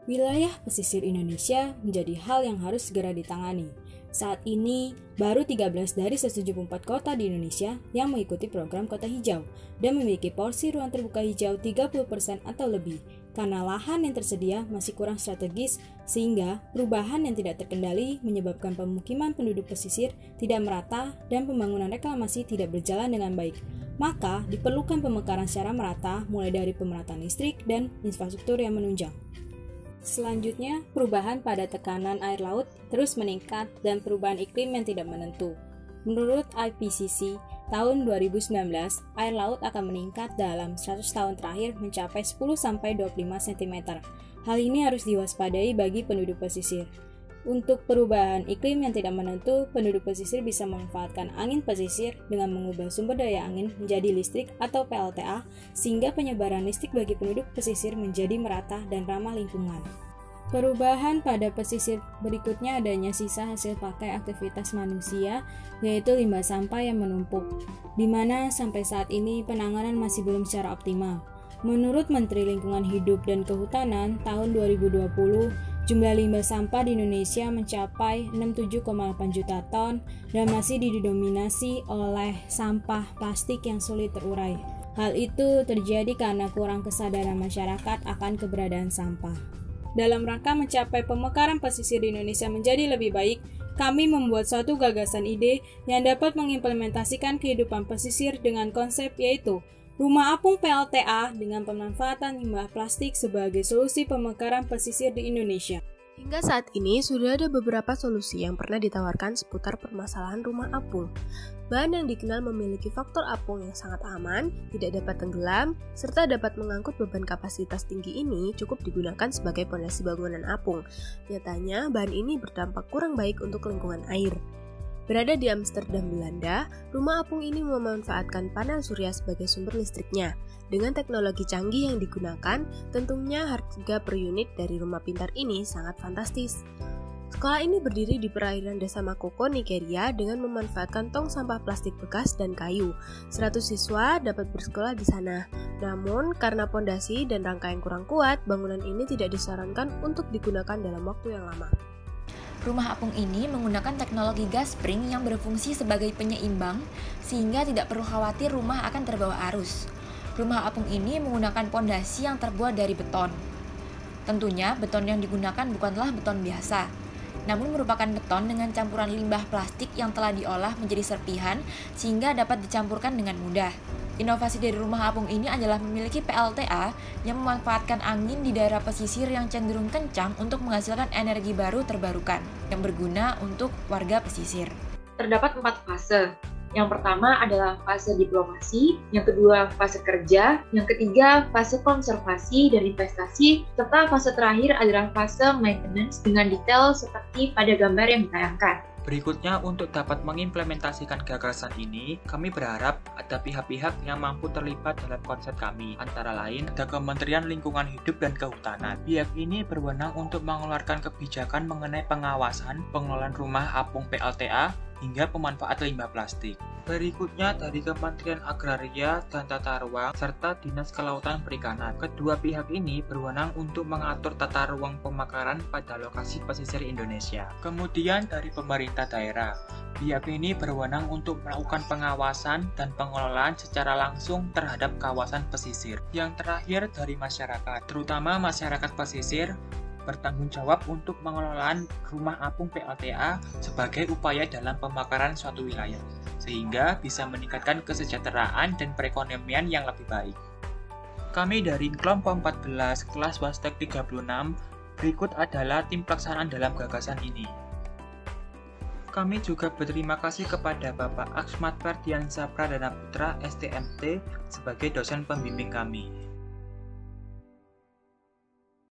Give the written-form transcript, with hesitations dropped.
Wilayah pesisir Indonesia menjadi hal yang harus segera ditangani. Saat ini, baru 13 dari 174 kota di Indonesia yang mengikuti program Kota Hijau dan memiliki porsi ruang terbuka hijau 30% atau lebih. Karena lahan yang tersedia masih kurang strategis, sehingga perubahan yang tidak terkendali menyebabkan pemukiman penduduk pesisir tidak merata dan pembangunan reklamasi tidak berjalan dengan baik. Maka, diperlukan pemekaran secara merata mulai dari pemerataan listrik dan infrastruktur yang menunjang. Selanjutnya, perubahan pada tekanan air laut terus meningkat dan perubahan iklim yang tidak menentu. Menurut IPCC, tahun 2019, air laut akan meningkat dalam 100 tahun terakhir mencapai 10-25 cm. Hal ini harus diwaspadai bagi penduduk pesisir. Untuk perubahan iklim yang tidak menentu, penduduk pesisir bisa memanfaatkan angin pesisir dengan mengubah sumber daya angin menjadi listrik atau PLTA, sehingga penyebaran listrik bagi penduduk pesisir menjadi merata dan ramah lingkungan. Perubahan pada pesisir berikutnya adanya sisa hasil pakai aktivitas manusia, yaitu limbah sampah yang menumpuk, di mana sampai saat ini penanganan masih belum secara optimal. Menurut Menteri Lingkungan Hidup dan Kehutanan, tahun 2020, jumlah limbah sampah di Indonesia mencapai 67,8 juta ton dan masih didominasi oleh sampah plastik yang sulit terurai. Hal itu terjadi karena kurang kesadaran masyarakat akan keberadaan sampah. Dalam rangka mencapai pemekaran pesisir di Indonesia menjadi lebih baik, kami membuat suatu gagasan ide yang dapat mengimplementasikan kehidupan pesisir dengan konsep yaitu Rumah Apung PLTA dengan pemanfaatan limbah plastik sebagai solusi pemekaran pesisir di Indonesia. Hingga saat ini sudah ada beberapa solusi yang pernah ditawarkan seputar permasalahan rumah apung. Bahan yang dikenal memiliki faktor apung yang sangat aman, tidak dapat tenggelam, serta dapat mengangkut beban kapasitas tinggi ini cukup digunakan sebagai pondasi bangunan apung. Nyatanya, bahan ini berdampak kurang baik untuk lingkungan air. Berada di Amsterdam, Belanda, rumah apung ini memanfaatkan panel surya sebagai sumber listriknya. Dengan teknologi canggih yang digunakan, tentunya harga per unit dari rumah pintar ini sangat fantastis. Sekolah ini berdiri di perairan desa Makoko, Nigeria dengan memanfaatkan tong sampah plastik bekas dan kayu. 100 siswa dapat bersekolah di sana. Namun, karena pondasi dan rangka yang kurang kuat, bangunan ini tidak disarankan untuk digunakan dalam waktu yang lama. Rumah apung ini menggunakan teknologi gas spring yang berfungsi sebagai penyeimbang sehingga tidak perlu khawatir rumah akan terbawa arus. Rumah apung ini menggunakan pondasi yang terbuat dari beton. Tentunya beton yang digunakan bukanlah beton biasa, namun merupakan beton dengan campuran limbah plastik yang telah diolah menjadi serpihan sehingga dapat dicampurkan dengan mudah. Inovasi dari rumah apung ini adalah memiliki PLTA yang memanfaatkan angin di daerah pesisir yang cenderung kencang untuk menghasilkan energi baru terbarukan yang berguna untuk warga pesisir. Terdapat 4 fase. Yang pertama adalah fase diplomasi, yang kedua fase kerja, yang ketiga fase konservasi dan investasi, serta fase terakhir adalah fase maintenance dengan detail seperti pada gambar yang ditayangkan. Berikutnya, untuk dapat mengimplementasikan gagasan ini, kami berharap ada pihak-pihak yang mampu terlibat dalam konsep kami. Antara lain, ada Kementerian Lingkungan Hidup dan Kehutanan. Pihak ini berwenang untuk mengeluarkan kebijakan mengenai pengawasan, pengelolaan rumah apung PLTA, hingga pemanfaat limbah plastik. Berikutnya dari Kementerian Agraria dan Tata Ruang serta Dinas Kelautan Perikanan. Kedua pihak ini berwenang untuk mengatur tata ruang pemekaran pada lokasi pesisir Indonesia. Kemudian dari pemerintah daerah, pihak ini berwenang untuk melakukan pengawasan dan pengelolaan secara langsung terhadap kawasan pesisir. Yang terakhir dari masyarakat, terutama masyarakat pesisir, bertanggung jawab untuk pengelolaan rumah apung PLTA sebagai upaya dalam pemekaran suatu wilayah, sehingga bisa meningkatkan kesejahteraan dan perekonomian yang lebih baik. Kami dari kelompok 14 kelas Wastek 36, berikut adalah tim pelaksanaan dalam gagasan ini. Kami juga berterima kasih kepada Bapak Aksmat Ferdiansyah Pradana Putra STMT sebagai dosen pembimbing kami.